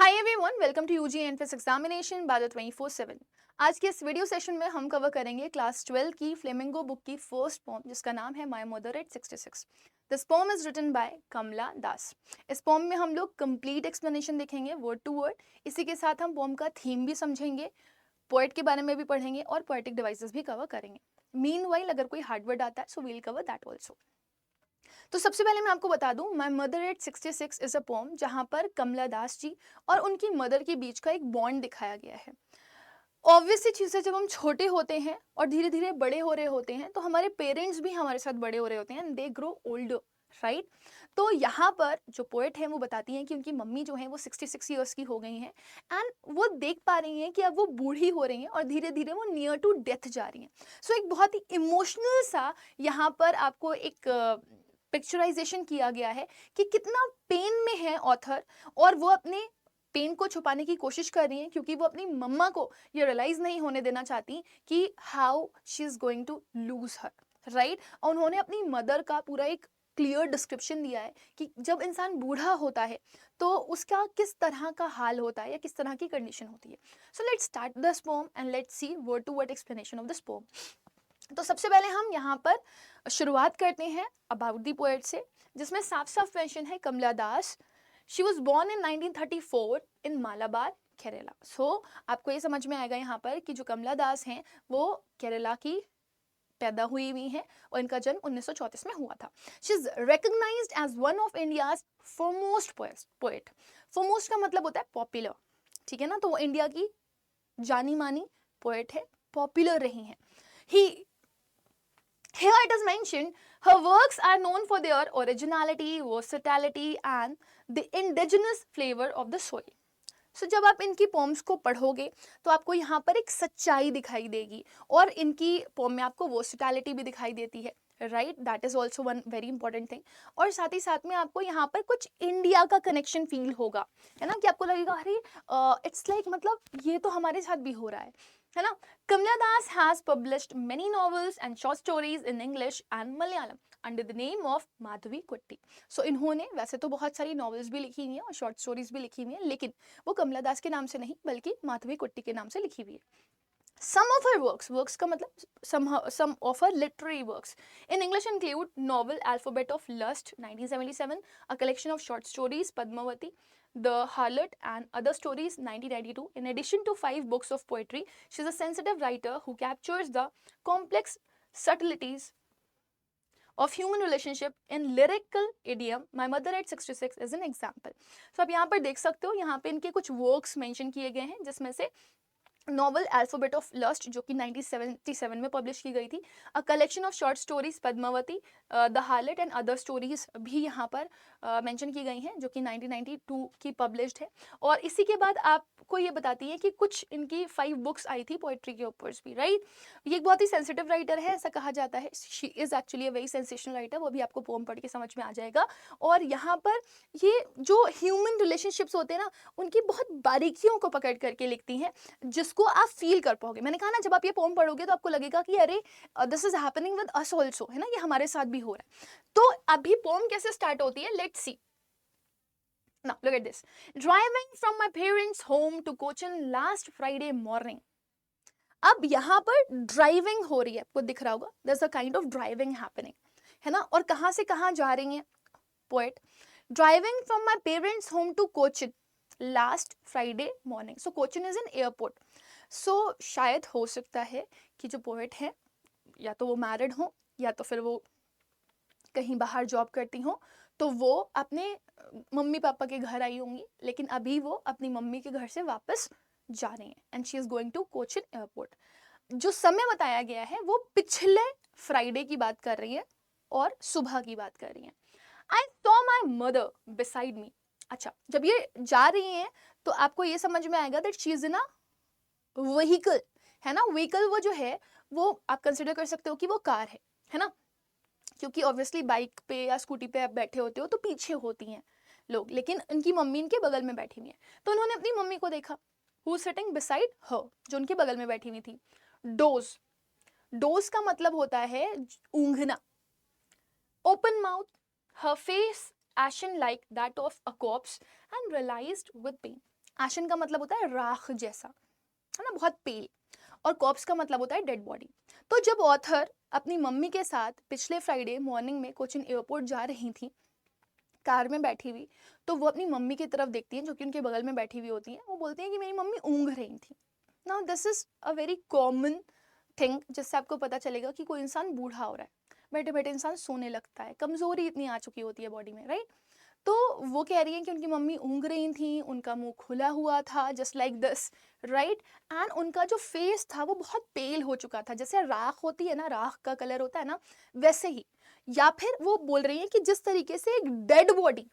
Hi everyone, welcome to UG entrance examination by the 24/7। आज के इस वीडियो सेशन में हम कवर करेंगे क्लास 12 की फ्लेमिंगो बुक की फर्स्ट पोम जिसका नाम है my mother at 66। This poem is written by Kamala Das. इस पोम में हम लोग कंप्लीट एक्सप्लेनेशन देखेंगे वर्ड टू वर्ड। इसी के साथ हम पोम का थीम भी समझेंगे, पोएट के बारे में भी पढ़ेंगे और पोएटिक डिवाइसेस भी कवर करेंगे। मीनवाइल अगर कोई हार्ड वर्ड आता है so we'll cover that also. तो सबसे पहले मैं आपको बता दूं, my mother at 66 is a poem जहां पर कमला दास जी और उनकी मदर के बीच का एक बॉन्ड दिखाया गया है। ऑब्वियसली चीज़ है, जब हम छोटे होते हैं और धीरे धीरे बड़े हो रहे होते हैं तो हमारे पेरेंट्स भी हमारे साथ बड़े हो रहे होते हैं, दे ग्रो ओल्डर, राइट। तो यहाँ पर जो पोएट है वो बताती हैं कि उनकी मम्मी जो है वो 66 ईयर्स की हो गई हैं एंड वो देख पा रही हैं कि अब वो बूढ़ी हो रही हैं और धीरे धीरे वो नियर टू डेथ जा रही हैं। सो एक बहुत ही इमोशनल सा यहाँ पर आपको एक पिक्चराइजेशन किया गया है कि कितना पेन में है ऑथर, और वो अपने पेन को छुपाने की कोशिश कर रही हैं क्योंकि वो अपनी मम्मा को ये रियलाइज नहीं होने देना चाहती कि how she is going to lose her, right. और उन्होंने अपनी मदर का पूरा एक क्लियर डिस्क्रिप्शन दिया है कि जब इंसान बूढ़ा होता है तो उसका किस तरह का हाल होता है या किस तरह की कंडीशन होती है। So let's start this poem and let's see word to word explanation of this poem. तो सबसे पहले हम यहाँ पर शुरुआत करते हैं अबाउट दी पोएट से, जिसमें साफ साफ मेंशन है कमला दास। शी वॉज बॉर्न इन 1934 इन मालाबार, केरला। सो आपको ये समझ में आएगा यहाँ पर कि जो कमला दास हैं वो केरला की पैदा हुई हुई हैं और इनका जन्म 1934 में हुआ था। She is recognized as one of India's foremost poet. Foremost का मतलब होता है पॉपुलर, ठीक है ना। तो वो इंडिया की जानी मानी पोएट है, पॉपुलर रही हैं। ही Here it is mentioned, her works are known for their originality, versatility and the indigenous flavor of the soil. So जब आप इनकी पोम्स को पढ़ोगे तो आपको यहाँ पर एक सच्चाई दिखाई देगी और इनकी पोम में आपको वर्सिटैलिटी भी दिखाई देती है, right. That is also one very important thing. और साथ ही साथ में आपको यहाँ पर कुछ इंडिया का कनेक्शन फील होगा, है ना, कि आपको लगेगा अरे इट्स लाइक मतलब ये तो हमारे साथ भी हो रहा है ना। Kamla Das has published many novels and short stories in English and Malayalam under the name of Madhavi कुट्टी। सो इन्होंने वैसे तो बहुत सारी नॉवेल्स भी लिखी हुई हैं और शॉर्ट स्टोरीज भी लिखी हुई हैं, लेकिन वो कमला दास के नाम से नहीं बल्कि माधवी कुट्टी के नाम से लिखी हुई है। Some of her works का मतलब some of her literary works in English include novel Alphabet of Lust 1977, a collection of short stories Padmavati, The Harlot and Other Stories 1992. In addition to 5 books of poetry, she is a sensitive writer who captures the complex subtleties of human relationship in lyrical idiom. My Mother at 66 is an example. So आप यहाँ पर देख सकते हो, यहाँ पे इनके कुछ works mention किए गए हैं जिसमें से नॉवल अल्फाबेट ऑफ लस्ट जो कि 1977 में पब्लिश की गई थी, a collection of short stories Padmavati, the harlot and other stories भी यहाँ पर मेंशन की गई हैं जो कि 1992 की पब्लिश्ड है। और इसी के बाद आपको ये बताती है कि कुछ इनकी 5 बुक्स आई थी पोइट्री के ऊपर भी, राइट। ये एक बहुत ही सेंसिटिव राइटर है, ऐसा कहा जाता है। She is actually a very sensational writer, वो भी आपको पोम पढ़ के समझ में आ जाएगा। और यहाँ पर ये जो ह्यूमन रिलेशनशिप्स होते हैं ना, उनकी बहुत बारीकियों को पकड़ करके लिखती हैं जिसको आप फील कर पाओगे। मैंने कहा ना, जब आप ये पोम पढ़ोगे तो आपको लगेगा कि अरे this is happening with us also, है ना, ये हमारे साथ भी हो रहा है। तो अभी पोम कैसे स्टार्ट होती है, let's see. Now look at this. Driving from my parents' home to Cochin last Friday morning. अब यहाँ पर ड्राइविंग हो रही है, आपको दिख रहा होगा, there's a kind of driving happening, है ना। और कहाँ से कहाँ जा रही हैं poet. Driving from my parents home to Cochin last Friday morning. So Cochin is an airport. So शायद हो सकता है कि जो पोएट हैं या तो वो मैरिड हों या तो फिर वो कहीं बाहर जॉब करती हों, तो वो अपने मम्मी पापा के घर आई होंगी, लेकिन अभी वो अपनी मम्मी के घर से वापस जा रही हैं and she is going to Cochin airport. जो समय बताया गया है वो पिछले फ्राइडे की बात कर रही है और सुबह की बात कर रही है। I saw my mother beside me. अच्छा, जब ये जा रही हैं तो आपको ये समझ में आएगा that she is in a vehicle, है ना। व्हीकल वो जो है वो आप कंसिडर कर सकते हो कि वो कार है ना, क्योंकि ऑब्वियसली बाइक पे या स्कूटी पे आप बैठे होते हो तो पीछे होती हैं लोग, लेकिन उनकी मम्मी इनके बगल में बैठी हुई है। तो उन्होंने अपनी मम्मी को देखा, हु सिटिंग बिसाइड हर, जो उनके बगल में बैठी हुई थी। डोज, डोज का मतलब होता है ऊँघना। Open mouth, her face ashen like that of a corpse and realized with pain. एशन का मतलब होता है राख जैसा, है ना, बहुत पेल। और कॉप्स का मतलब होता है डेड बॉडी। तो जब ऑथर अपनी मम्मी के साथ पिछले फ्राइडे मॉर्निंग में कोचिन एयरपोर्ट जा रही थी, कार में बैठी हुई, तो वो अपनी मम्मी की तरफ देखती हैं जो कि उनके बगल में बैठी हुई होती हैं। वो बोलती हैं कि मेरी मम्मी ऊँघ रही थी। Now this is a very common thing, जिससे आपको पता चलेगा कि कोई इंसान बूढ़ा हो रहा है। बैठे बैठे इंसान सोने लगता है, कमजोरी इतनी आ चुकी होती है बॉडी में, राइट। तो वो कह रही हैं कि उनकी मम्मी ऊँघ रही थी, उनका मुंह खुला हुआ था just like this, right. And उनका जो फेस था वो बहुत पेल हो चुका था, जैसे राख होती है ना, राख का कलर होता है ना, वैसे ही। या फिर वो बोल रही हैं कि जिस तरीके से एक डेड बॉडी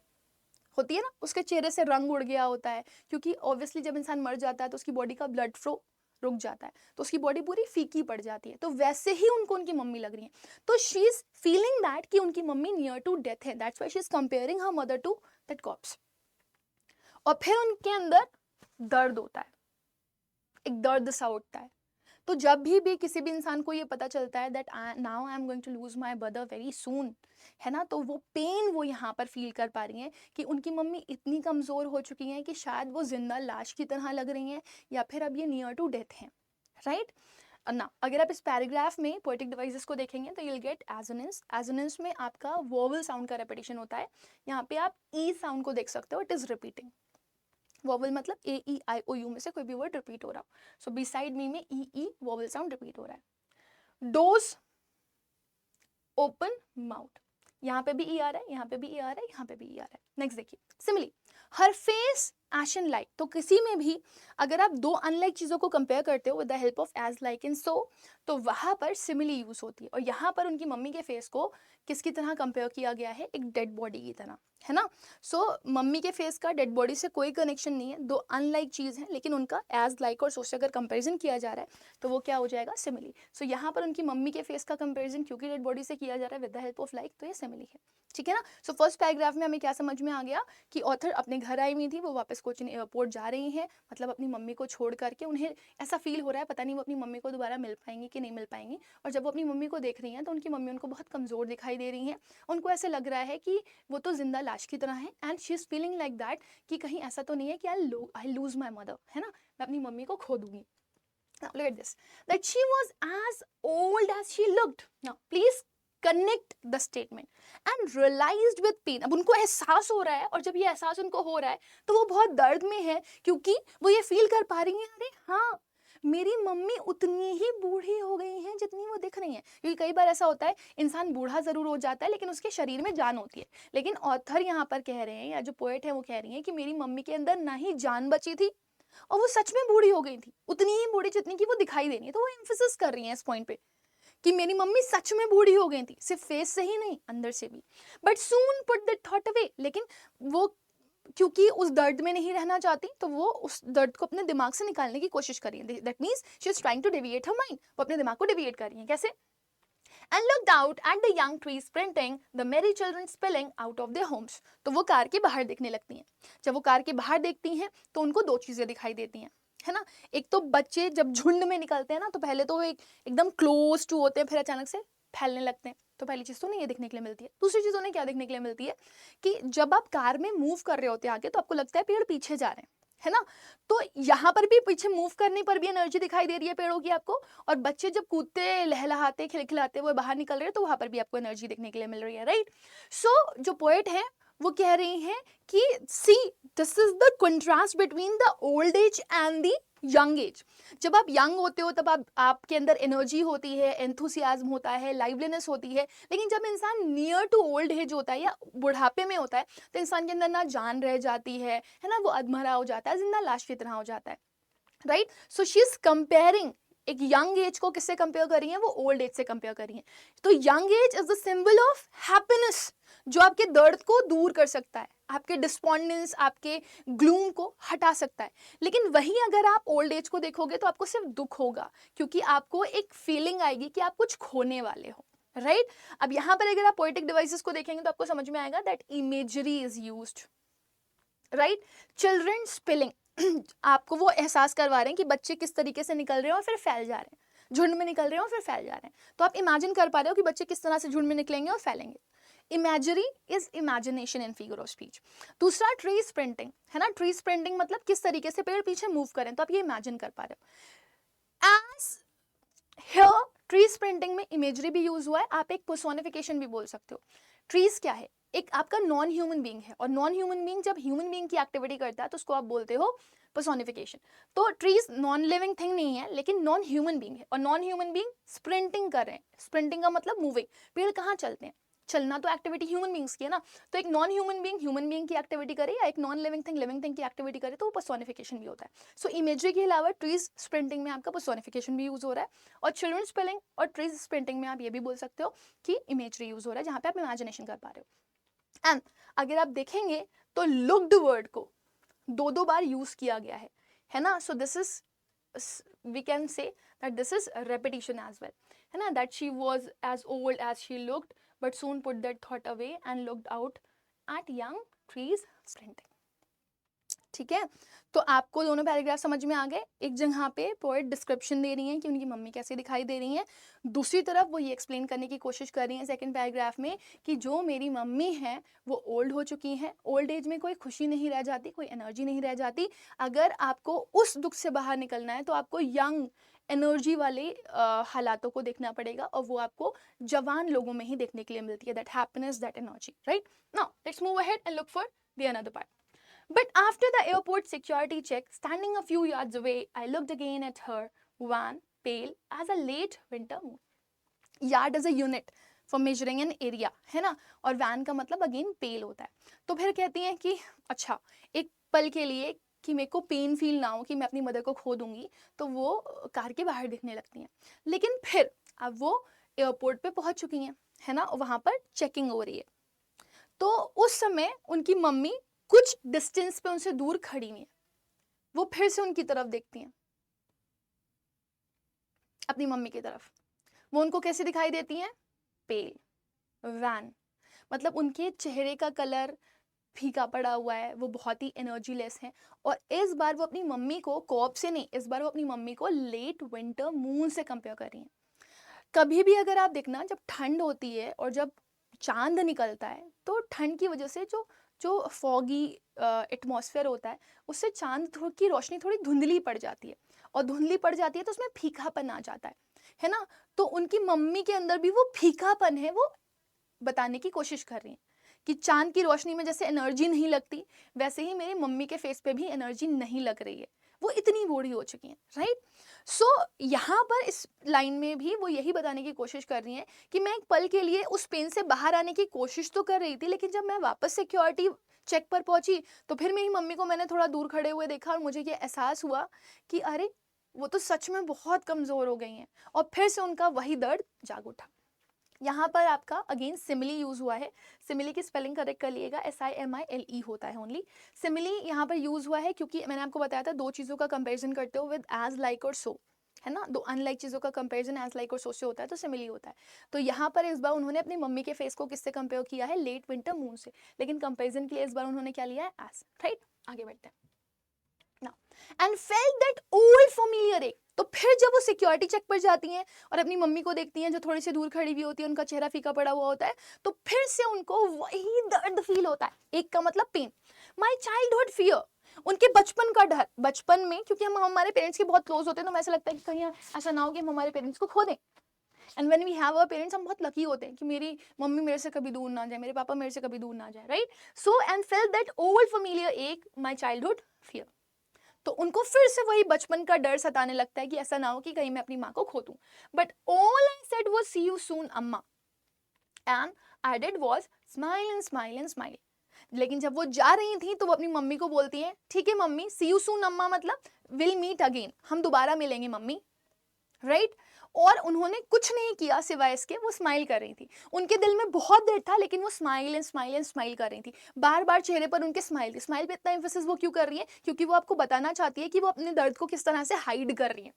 होती है ना, उसके चेहरे से रंग उड़ गया होता है, क्योंकि ऑब्वियसली जब इंसान मर जाता है तो उसकी बॉडी का ब्लड फ्लो रुक जाता है, तो उसकी बॉडी पूरी फीकी पड़ जाती है। तो वैसे ही उनको उनकी मम्मी लग रही है। तो शी इज फीलिंग दैट कि उनकी मम्मी नियर टू डेथ है, that's why she is comparing her mother to that corpse. और फिर उनके अंदर दर्द होता है, एक दर्द सा उठता है। तो जब भी किसी भी इंसान को ये पता चलता है that now I am going to lose my brother very soon, है ना, तो वो पेन वो यहाँ पर फील कर पा रही हैं कि उनकी मम्मी इतनी कमज़ोर हो चुकी हैं कि शायद वो जिंदा लाश की तरह लग रही हैं, या फिर अब ये नियर टू डेथ हैं, राइट ना। अगर आप इस पैराग्राफ में पोएटिक डिवाइसेस को देखेंगे तो यूल गेट एजोनेंस। एजोनेंस में आपका वोवल साउंड का रेपिटेशन होता है। यहाँ पे आप ई साउंड को देख सकते हो, इट इज रिपीटिंग। वोवल मतलब ए ई आई ओ यू में से कोई भी वर्ड रिपीट हो रहा हो। सो बिसाइड मी में ई ई वोवल साउंड रिपीट हो रहा है। डोज, ओपन, माउथ, यहाँ पे भी ई आ रहा है, यहाँ पे भी ई आ रहा है, यहाँ पे भी ई आ रहा है। नेक्स्ट देखिए, सिमिली, हर फेस एशन लाइक। तो किसी में भी अगर आप दो अनलाइक चीजों को कंपेयर करते हो with the help of as, like and so, तो वहां पर सिमिली यूज होती है। और यहाँ पर उनकी मम्मी के फेस को किसकी तरह कंपेयर किया गया है, एक डेड बॉडी की तरह, है ना। सो मम्मी के फेस का डेड बॉडी से कोई कनेक्शन नहीं है, दो अनलाइक चीज है, लेकिन उनका एज, लाइक और सो से अगर कंपेरिजन किया जा रहा है तो वो क्या हो जाएगा, सिमिली। सो यहाँ पर उनकी मम्मी के फेस का कंपेरिजन क्योंकि डेड बॉडी से किया जा रहा है with the help of like, तो ये सिमिली है, ठीक है ना। सो फर्स्ट पैराग्राफ में हमें क्या समझ में आ गया कि ऑथर अपने घर आई हुई थी, वो वापस कोचिन एयरपोर्ट जा रही हैं, मतलब अपनी मम्मी को छोड़ करके। उन्हें ऐसा फील हो रहा है पता नहीं वो अपनी मम्मी को दोबारा मिल पाएंगी कि नहीं मिल पाएंगी। और जब वो अपनी मम्मी को देख रही हैं तो उनकी मम्मी उनको बहुत कमज़ोर दिखाई दे रही हैं। उनको ऐसे लग रहा है कि वो तो जिंदा लाश की तरह है, and she is feeling like that कि कहीं ऐसा तो नहीं है कि आई लूज माई मदर, है ना, मैं अपनी मम्मी को खो दूंगी। Now look at this, that she was as old as she looked. Now please connect the statement and realized with pain. अब उनको एहसास हो रहा है, और जब ये एहसास उनको हो रहा है तो वो बहुत दर्द में है, क्योंकि वो ये फील कर पा रही हैं, अरे हाँ मेरी मम्मी उतनी ही बूढ़ी हो गई हैं जितनी वो दिख रही हैं। क्योंकि कई बार ऐसा होता है इंसान बूढ़ा जरूर हो जाता है लेकिन उसके शरीर में जान होती है। लेकिन ऑथर यहाँ पर कह रहे हैं, या जो पोएट है वो कह रही हैं कि मेरी मम्मी के अंदर ना ही जान बची थी और वो सच में बूढ़ी हो गई थी, उतनी ही बूढ़ी जितनी की वो दिखाई देनी है। तो वो एम्फेसिस कर रही हैं इस पॉइंट पे कि मेरी मम्मी सच में बूढ़ी हो गई थी, सिर्फ फेस से ही नहीं अंदर से भी। But soon put that thought away, लेकिन वो क्योंकि उस दर्द में नहीं रहना चाहती तो वो उस दर्द को अपने दिमाग से निकालने की कोशिश कर रही है। That means she is trying to deviate her mind, वो अपने दिमाग को डेविएट कर रही है। कैसे? And looked out at the young trees sprinting, the merry children spilling out of their homes. तो वो कार के बाहर देखने लगती हैं। जब वो कार के बाहर देखती हैं तो उनको दो चीजें दिखाई देती हैं, है ना। एक तो बच्चे जब झुंड में निकलते हैं ना तो पहले तो वो एकदम क्लोज टू होते हैं, फिर अचानक से फैलने लगते हैं। तो पहली चीज तो उन्हें ये देखने के लिए मिलती है। दूसरी चीज उन्हें क्या देखने के लिए मिलती है कि जब आप कार में मूव कर रहे होते हैं आगे, तो आपको लगता है पेड़ पीछे जा रहे हैं, है ना। तो यहाँ पर भी पीछे मूव करने पर भी एनर्जी दिखाई दे रही है पेड़ों की आपको। और बच्चे जब कूदते, लहलहाते, खिलखिलाते हुए बाहर निकल रहे हैं तो वहां पर भी आपको एनर्जी देखने के लिए मिल रही है, राइट। सो जो पोएट है वो कह रही हैं कि see this is the contrast between the old age and the young age. जब आप यंग होते हो तब आपके अंदर एनर्जी होती है, एंथुसियाज्म होता है, लाइवलीनेस होती है। लेकिन जब इंसान नियर टू ओल्ड एज होता है या बुढ़ापे में होता है तो इंसान के अंदर ना जान रह जाती है ना, वो अधमरा हो जाता है, जिंदा लाश की तरह हो जाता है, right. So she is comparing, एक यंग एज को किससे कंपेयर कर रही है, वो ओल्ड एज से कंपेयर कर रही है। तो young age is the symbol of happiness, जो आपके दर्द को दूर कर सकता है, आपके डिस्पॉन्डेंस, आपके ग्लूम को हटा सकता है। लेकिन वहीं अगर आप ओल्ड एज को देखोगे तो आपको सिर्फ दुख होगा, क्योंकि आपको एक फीलिंग आएगी कि आप कुछ खोने वाले हो, राइट। अब यहाँ पर अगर आप पोएटिक डिवाइसेस को देखेंगे तो आपको समझ में आएगा that imagery is used, right. Children spilling, आपको वो एहसास करवा रहे हैं कि बच्चे किस तरीके से निकल रहे हैं और फिर फैल जा रहे हैं, झुंड में निकल रहे हैं और फिर फैल जा रहे हैं। तो आप इमेजिन कर पा रहे हो कि बच्चे किस तरह से झुंड में निकलेंगे और फैलेंगे। Imagery is imagination in figure of speech. दूसरा ट्री स्प्रिंटिंग है ना, ट्री स्प्रिंटिंग मतलब किस तरीके से पेड़ पीछे मूव करें, तो आप ये इमेजिन कर पा रहे हो। एज हियर ट्री स्प्रिंटिंग में इमेजरी भी यूज हुआ है, आप एक पर्सोनिफिकेशन भी बोल सकते हो। ट्रीज क्या है, एक आपका नॉन ह्यूमन बीइंग है, और नॉन ह्यूमन बीइंग जब ह्यूमन बीइंग की एक्टिविटी करता है तो उसको आप बोलते हो पर्सोनिफिकेशन। तो ट्रीज नॉन लिविंग थिंग नहीं है, लेकिन नॉन ह्यूमन बीइंग है, और नॉन ह्यूमन बीइंग स्प्रिंटिंग कर रहे हैं। स्प्रिंटिंग का मतलब मूविंग। पेड़ कहाँ चलते हैं, चलना तो एक्टिविटी ह्यूमन बींग्स की है ना। तो एक नॉन ह्यूमन बींग की एक्टिविटी करे या एक नॉन लिविंग थिंग की एक्टिविटी करे तो वो पर्सोनिफिकेशन भी होता है। सो इमेजरी के अलावा ट्रीज स्प्रिंटिंग में आपका पर्सोनिफिकेशन भी यूज हो रहा है, और चिल्ड्रन स्पेलिंग और ट्रीज स्प्रिंटिंग में आप ये भी बोल सकते हो कि इमेजरी यूज हो रहा है, जहां पे आप इमेजिनेशन कर पा रहे हो। एंड अगर आप देखेंगे तो लुक्ड वर्ड को दो बार यूज किया गया है ना। So this is, we can say that this is a repetition as well, है ना, that she was as old as she looked but soon put that thought away and looked out at young trees sprinting। ठीक है, तो आपको दोनों paragraph समझ में आ गए। एक जगह पे पोएट डिस्क्रिप्शन दे रही हैं कि उनकी मम्मी कैसे दिखाई दे रही हैं, दूसरी तरफ वो ये एक्सप्लेन करने की कोशिश कर रही हैं सेकंड पैराग्राफ में कि जो मेरी मम्मी है वो ओल्ड हो चुकी हैं। ओल्ड एज में कोई खुशी नहीं रह जाती, कोई एनर्जी नहीं रह जाती। अगर आपको उस दुख से बाहर निकलना है तो आपको यंग एनर्जी वाले हालातों को देखना पड़ेगा, और वो आपको जवान लोगों में ही देखने के लिए मिलती है, that happiness, that energy, right. Now let's move ahead and look for the another part. But after the airport security check, standing a few yards away, I looked again at her van, pale as a late winter moon. Yard is a unit for measuring an area, है ना, और van का मतलब again पेल होता है। तो फिर कहती हैं कि अच्छा, एक पल के लिए कि मेरे को पेन फील ना हो कि मैं अपनी मदर को खो दूंगी, तो वो कार के बाहर दिखने लगती हैं। लेकिन फिर अब वो एयरपोर्ट पे पहुंच चुकी हैं, है ना, वहां पर चेकिंग हो रही है। तो उस समय उनकी मम्मी कुछ डिस्टेंस पे उनसे दूर खड़ी हुई है। वो फिर से उनकी तरफ देखती हैं, अपनी मम्मी की तरफ। वो उनको कैसे दिखाई देती हैं, पेल, वैन, मतलब उनके चेहरे का कलर फीका पड़ा हुआ है, वो बहुत ही एनर्जी लेस है। और इस बार वो अपनी मम्मी को कॉप से नहीं, इस बार वो अपनी मम्मी को लेट विंटर मून से कंपेयर कर रही हैं। कभी भी अगर आप देखना, जब ठंड होती है और जब चांद निकलता है तो ठंड की वजह से जो जो फॉगी एटमॉस्फेयर होता है, उससे चांद की रोशनी थोड़ी धुंधली पड़ जाती है, और धुंधली पड़ जाती है तो उसमें फीकापन आ जाता है ना। तो उनकी मम्मी के अंदर भी वो फीकापन है, वो बताने की कोशिश कर रही हैं कि चांद की रोशनी में जैसे एनर्जी नहीं लगती, वैसे ही मेरी मम्मी के फेस पे भी एनर्जी नहीं लग रही है, वो इतनी बूढ़ी हो चुकी हैं, राइट। सो यहाँ पर इस लाइन में भी वो यही बताने की कोशिश कर रही हैं कि मैं एक पल के लिए उस पेन से बाहर आने की कोशिश तो कर रही थी, लेकिन जब मैं वापस सिक्योरिटी चेक पर पहुंची तो फिर मेरी मम्मी को मैंने थोड़ा दूर खड़े हुए देखा, और मुझे ये एहसास हुआ कि अरे वो तो सच में बहुत कमज़ोर हो गई हैं, और फिर से उनका वही दर्द जाग उठा। यहाँ पर आपका अगेन सिमिली यूज हुआ है। सिमिली की स्पेलिंग करेक्ट कर लिएगा, SIMILE होता है ओनली। सिमिली यहाँ पर यूज हुआ है क्योंकि मैंने आपको बताया था दो चीज़ों का कंपैरिजन करते हो विद एज, लाइक और सो, है ना। दो अनलाइक चीज़ों का कंपैरिजन एज, लाइक और सो से होता है, तो सिमिली होता है। तो यहाँ पर इस बार उन्होंने अपनी मम्मी के फेस को किससे कंपेयर किया है, लेट विंटर मून से, लेकिन कंपेरिजन के लिए इस बार उन्होंने क्या लिया है, एज, राइट। आगे बढ़ते हैं ना। And felt that old familiar एक, तो फिर जब वो सिक्योरिटी चेक पर जाती हैं और अपनी मम्मी को देखती हैं जो थोड़ी सी दूर खड़ी हुई होती है, उनका चेहरा फीका पड़ा हुआ होता है, तो फिर से उनको वही दर्द फील होता है। एक का मतलब पेन, माई चाइल्डहुड फियर, उनके बचपन का डर। बचपन में क्योंकि हम हमारे पेरेंट्स के बहुत क्लोज होते हैं, तो ऐसा लगता है कि कहीं ऐसा ना हो कि हम हमारे पेरेंट्स को खो दें। And when we have our parents, हम बहुत लकी होते हैं कि मेरी मम्मी मेरे से कभी दूर ना जाए, मेरे पापा मेरे से कभी दूर ना जाए, right. So and felt that old familiar एक, माई चाइल्डहुड फियर, तो उनको फिर से वही बचपन का डर सताने लगता है कि ऐसा ना हो कि कहीं मैं अपनी माँ को खो दूं। But all I said was see you soon अम्मा, and I did was smile and smile and smile. लेकिन जब वो जा रही थी तो वो अपनी मम्मी को बोलती है, ठीक है मम्मी, सी यू सून अम्मा मतलब विल मीट अगेन, हम दोबारा मिलेंगे मम्मी, राइट। और उन्होंने कुछ नहीं किया सिवाय इसके, वो स्माइल कर रही थी। उनके दिल में बहुत डर था, लेकिन वो smile and smile and smile कर रही थी। बार बार चेहरे पर उनके स्माइल थी। स्माइल पे इतना एम्फेसिस वो क्यों कर रही है, क्योंकि वो आपको बताना चाहती है कि वो अपने दर्द को किस तरह से हाइड कर रही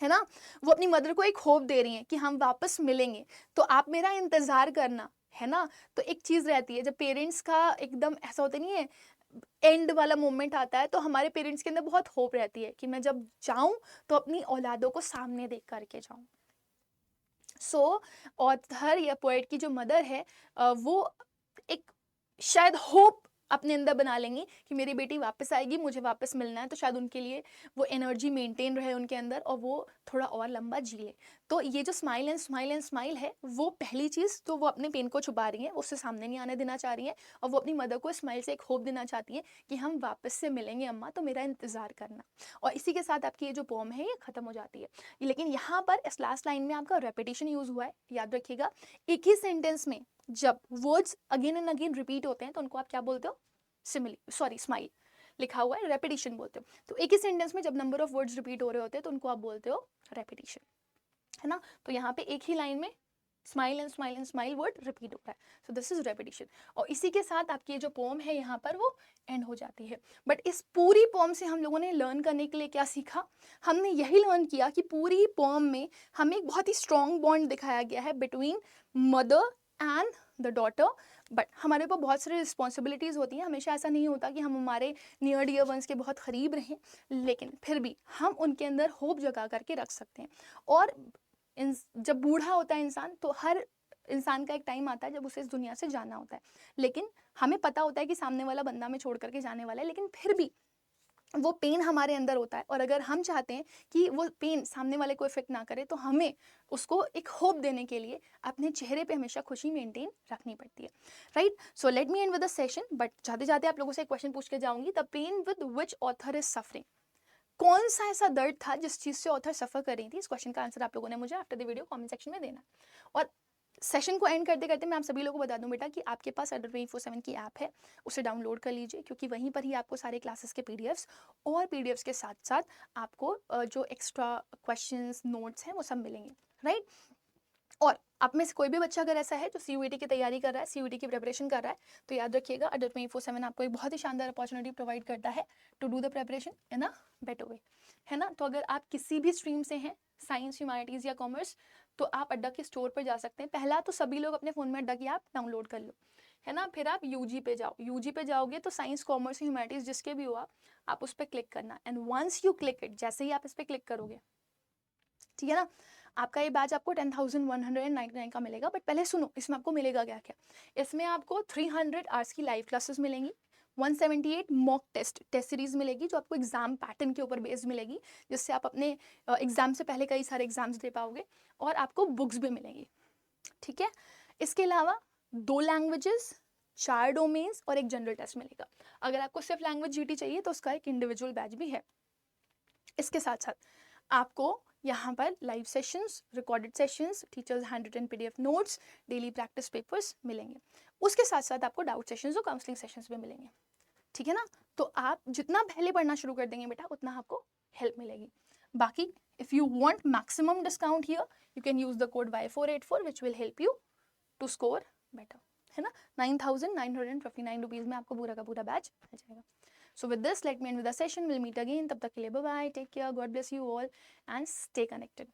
है ना। वो अपनी मदर को एक होप दे रही है कि हम वापस मिलेंगे, तो आप मेरा इंतजार करना, है ना। तो एक चीज रहती है, जब पेरेंट्स का एकदम ऐसा होता नहीं है, एंड वाला मोमेंट आता है, तो हमारे पेरेंट्स के अंदर बहुत होप रहती है कि मैं जब जाऊं तो अपनी औलादों को सामने देख करके जाऊं। सो ऑथर या पोएट की जो मदर है वो एक शायद होप अपने अंदर बना लेंगी कि मेरी बेटी वापस आएगी, मुझे वापस मिलना है, तो शायद उनके लिए वो एनर्जी मेंटेन रहे उनके अंदर और वो थोड़ा और लंबा जी ले। तो ये जो smile and smile and smile है, वो पहली चीज़ तो वो अपने पेन को छुपा रही हैं, उससे सामने नहीं आने देना चाह रही हैं, और वो अपनी मदर को स्माइल से एक होप देना चाहती हैं कि हम वापस से मिलेंगे अम्मा, तो मेरा इंतज़ार करना। और इसी के साथ आपकी ये जो पोम है ये ख़त्म हो जाती है। लेकिन यहाँ पर इस लास्ट लाइन में आपका रेपिटेशन यूज़ हुआ है, याद रखिएगा। एक ही सेंटेंस में जब words again and again repeat होते हैं तो उनको आप क्या बोलते हो? स्माइल लिखा हुआ है, रेपिटेशन बोलते हो। तो एक ही सेंटेंस में जब नंबर ऑफ वर्ड्स रिपीट हो रहे होते हैं तो उनको आप बोलते हो रेपिटेशन, है ना। तो यहाँ पे एक ही लाइन में smile and smile word repeat हो रहा है, सो दिस इज रेपिटेशन। और इसी के साथ आपकी जो पोम है यहाँ पर वो एंड हो जाती है। बट इस पूरी पोम से हम लोगों ने लर्न करने के लिए क्या सीखा? हमने यही लर्न किया कि पूरी पोम में हमें एक बहुत ही स्ट्रॉन्ग बॉन्ड दिखाया गया है between mother and the daughter. But हमारे ऊपर बहुत सारी रिस्पॉन्सिबिलिटीज़ होती हैं, हमेशा ऐसा नहीं होता कि हम हमारे नियर डियर वंस के बहुत करीब रहें, लेकिन फिर भी हम उनके अंदर होप जगा करके रख सकते हैं। और जब बूढ़ा होता है इंसान तो हर इंसान का एक टाइम आता है जब उसे इस दुनिया से जाना होता है, लेकिन हमें पता होता है कि सामने वाला बंदा हमें छोड़ करके जाने वाला है, लेकिन फिर भी वो पेन हमारे अंदर होता है। और अगर हम चाहते हैं कि वो पेन सामने वाले को इफेक्ट ना करे तो हमें उसको एक होप देने के लिए अपने चेहरे पे हमेशा खुशी मेंटेन रखनी पड़ती है, right. So let me and with the session, but जाते जाते आप लोगों से एक क्वेश्चन पूछ के जाऊंगी। The pain with which author is suffering, कौन सा ऐसा दर्द था जिस चीज़ से ऑथर सफ़र कर रही थी? इस क्वेश्चन का आंसर आप लोगों ने मुझे after the video comment section में देना। और सेशन को एंड करते करते मैं आप सभी लोगों को बता दूं बेटा कि आपके पास अडर 24/7 की ऐप है, उसे डाउनलोड कर लीजिए, क्योंकि वहीं पर ही आपको सारे क्लासेस के पीडीएफ्स और पीडीएफ्स के साथ साथ आपको जो एक्स्ट्रा क्वेश्चंस नोट्स हैं वो सब मिलेंगे, राइट। और आप में से कोई भी बच्चा अगर ऐसा है जो सीयूईटी की तैयारी कर रहा है, सीयूईटी की प्रिपरेशन कर रहा है, तो याद रखिएगा अडर 24/7 आपको एक बहुत ही शानदार अपॉर्चुनिटी प्रोवाइड करता है to do the preparation in a better way, है ना। तो अगर आप किसी भी स्ट्रीम से हैं, साइंस, ह्यूमैनिटीज़ या कॉमर्स, तो आप अड्डा के स्टोर पर जा सकते हैं। पहला तो सभी लोग अपने फ़ोन में अड्डा की ऐप डाउनलोड कर लो, है ना। फिर आप यूजी पे जाओ, यूजी पे जाओगे तो साइंस, कॉमर्स, ह्यूमैनिटीज़ जिसके भी हो आप उस पर क्लिक करना। And once you click it, जैसे ही आप इस पर क्लिक करोगे, ठीक है ना, आपका ये बैच आपको 10,199 का मिलेगा। बट पहले सुनो, इसमें आपको मिलेगा क्या क्या। इसमें आपको 300 आवर्स की लाइव क्लासेस मिलेंगी, 178 मॉक टेस्ट सीरीज मिलेगी जो आपको एग्जाम पैटर्न के ऊपर बेस्ड मिलेगी, जिससे आप अपने एग्जाम से पहले कई सारे एग्जाम्स दे पाओगे। और आपको बुक्स भी मिलेंगी, ठीक है। इसके अलावा 2 लैंग्वेजेस, 4 डोमेन्स और एक जनरल टेस्ट मिलेगा। अगर आपको सिर्फ लैंग्वेज जीटी चाहिए तो उसका एक इंडिविजुअल बैच भी है। इसके साथ साथ आपको यहाँ पर live sessions, recorded sessions, teachers hand written PDF notes, daily practice papers मिलेंगे। उसके साथ साथ आपको डाउट सेशंस और काउंसलिंग सेशंस भी मिलेंगे, ठीक है ना। तो आप जितना पहले पढ़ना शुरू कर देंगे बेटा, उतना आपको हेल्प मिलेगी। बाकी if you want maximum discount here, you can use the code Y484 which will help you to score better, है ना। 9,959 रुपीज़ में आपको पूरा का पूरा बैच मिल जाएगा। So with this, let me end with the session. We'll meet again. तब तक के लिए bye bye. Take care. God bless you all and stay connected.